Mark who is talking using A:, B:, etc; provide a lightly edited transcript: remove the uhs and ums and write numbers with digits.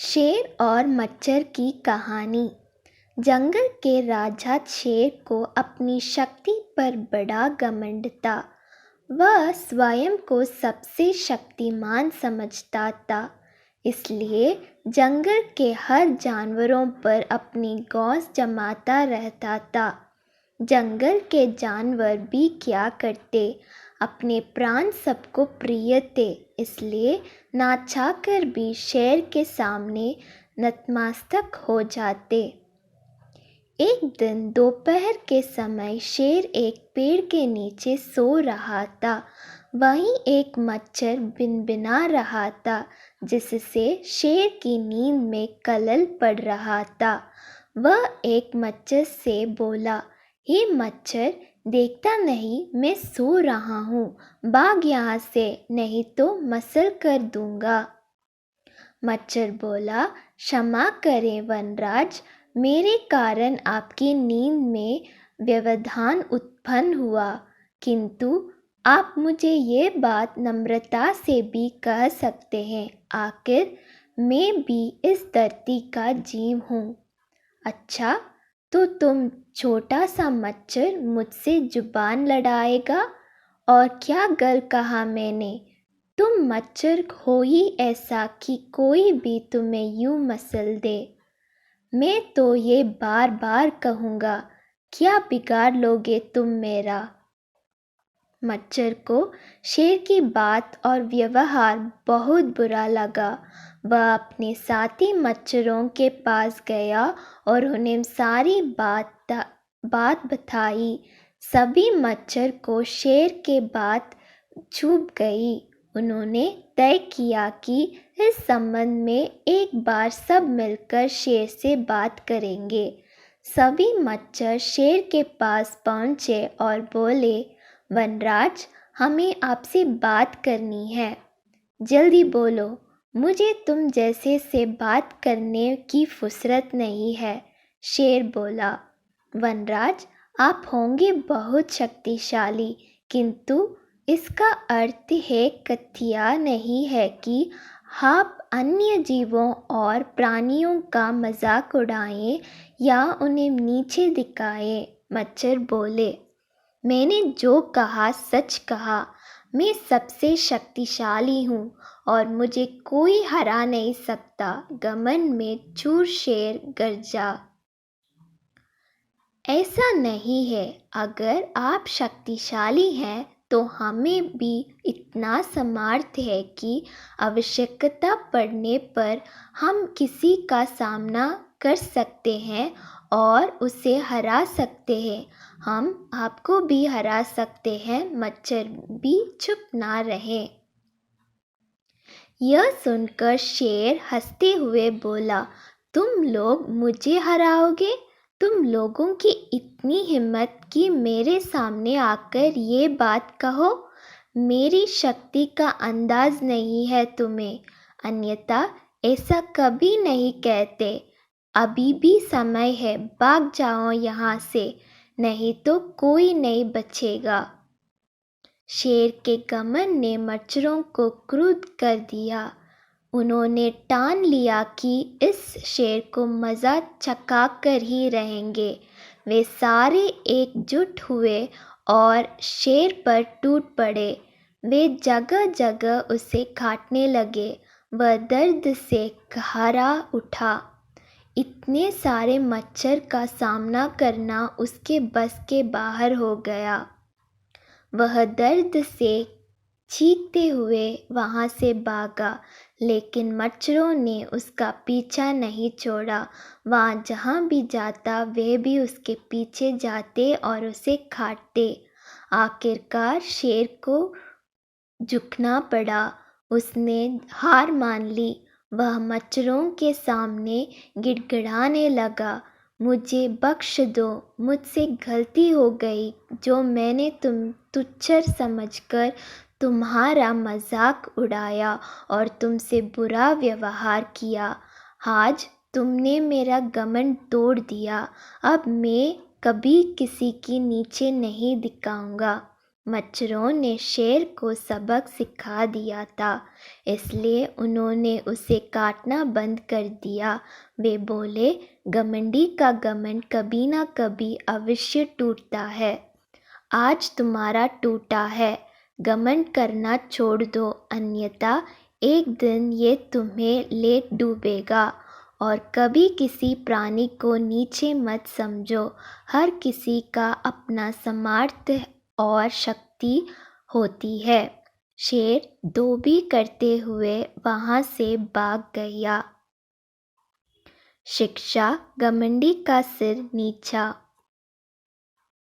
A: शेर और मच्छर की कहानी। जंगल के राजा शेर को अपनी शक्ति पर बड़ा घमंड था। वह स्वयं को सबसे शक्तिमान समझता था, इसलिए जंगल के हर जानवरों पर अपनी गौस जमाता रहता था। जंगल के जानवर भी क्या करते, अपने प्राण सबको प्रिय थे, इसलिए ना चाहकर भी शेर के सामने नतमस्तक हो जाते। एक दिन दोपहर के समय शेर एक पेड़ के नीचे सो रहा था। वहीं एक मच्छर भिनभिना रहा था, जिससे शेर की नींद में खलल पड़ रहा था। वह एक मच्छर से बोला, हे मच्छर, देखता नहीं मैं सो रहा हूँ, भाग यहाँ से, नहीं तो मसल कर दूंगा। मच्छर बोला, क्षमा करें वनराज, मेरे कारण आपकी नींद में व्यवधान उत्पन्न हुआ, किंतु आप मुझे ये बात नम्रता से भी कह सकते हैं, आखिर मैं भी इस धरती का जीव हूँ। अच्छा, तो तुम छोटा सा मच्छर मुझसे जुबान लड़ाएगा? और क्या गलत कहा मैंने? तुम मच्छर हो ही ऐसा कि कोई भी तुम्हें यूं मसल दे। मैं तो ये बार बार कहूँगा, क्या बिगाड़ लोगे तुम मेरा? मच्छर को शेर की बात और व्यवहार बहुत बुरा लगा। वह अपने साथी मच्छरों के पास गया और उन्हें सारी बात बताई। सभी मच्छर को शेर के बात चुभ गई। उन्होंने तय किया कि इस संबंध में एक बार सब मिलकर शेर से बात करेंगे। सभी मच्छर शेर के पास पहुँचे और बोले, वनराज, हमें आपसे बात करनी है, जल्दी बोलो, मुझे तुम जैसे से बात करने की फुर्सत नहीं है। शेर बोला, वनराज, आप होंगे बहुत शक्तिशाली, किंतु इसका अर्थ है कथिया नहीं है कि आप अन्य जीवों और प्राणियों का मजाक उड़ाएं या उन्हें नीचे दिखाएं। मच्छर बोले, मैंने जो कहा सच कहा, मैं सबसे शक्तिशाली हूँ और मुझे कोई हरा नहीं सकता। घमंड में चूर शेर गरजा। ऐसा नहीं है, अगर आप शक्तिशाली हैं तो हमें भी इतना सामर्थ्य है कि आवश्यकता पड़ने पर हम किसी का सामना कर सकते हैं और उसे हरा सकते हैं। हम आपको भी हरा सकते हैं। मच्छर भी चुप ना रहे। यह सुनकर शेर हंसते हुए बोला, तुम लोग मुझे हराओगे? तुम लोगों की इतनी हिम्मत कि मेरे सामने आकर ये बात कहो? मेरी शक्ति का अंदाज नहीं है तुम्हें, अन्यथा ऐसा कभी नहीं कहते। अभी भी समय है, भाग जाओ यहाँ से, नहीं तो कोई नहीं बचेगा। शेर के घमंड ने मच्छरों को क्रुद्ध कर दिया। उन्होंने ठान लिया कि इस शेर को मज़ा चखा कर ही रहेंगे। वे सारे एकजुट हुए और शेर पर टूट पड़े। वे जगह जगह उसे काटने लगे। वह दर्द से घबरा उठा। इतने सारे मच्छर का सामना करना उसके बस के बाहर हो गया। वह दर्द से चीखते हुए वहाँ से भागा, लेकिन मच्छरों ने उसका पीछा नहीं छोड़ा। वहाँ जहाँ भी जाता वे भी उसके पीछे जाते और उसे काटते। आखिरकार शेर को झुकना पड़ा। उसने हार मान ली। वह मच्छरों के सामने गिड़गिड़ाने लगा, मुझे बख्श दो, मुझसे गलती हो गई, जो मैंने तुम तुच्छ समझकर तुम्हारा मजाक उड़ाया और तुमसे बुरा व्यवहार किया। आज तुमने मेरा घमंड तोड़ दिया। अब मैं कभी किसी की नीचे नहीं दिखाऊंगा। मच्छरों ने शेर को सबक सिखा दिया था, इसलिए उन्होंने उसे काटना बंद कर दिया। वे बोले, घमंडी का घमंड कभी ना कभी अवश्य टूटता है। आज तुम्हारा टूटा है, घमंड करना छोड़ दो, अन्यथा एक दिन ये तुम्हें ले डूबेगा। और कभी किसी प्राणी को नीचे मत समझो, हर किसी का अपना सामर्थ्य और शक्ति होती है। शेर धोबी करते हुए वहाँ से भाग गया। शिक्षा, घमंडी का सिर नीचा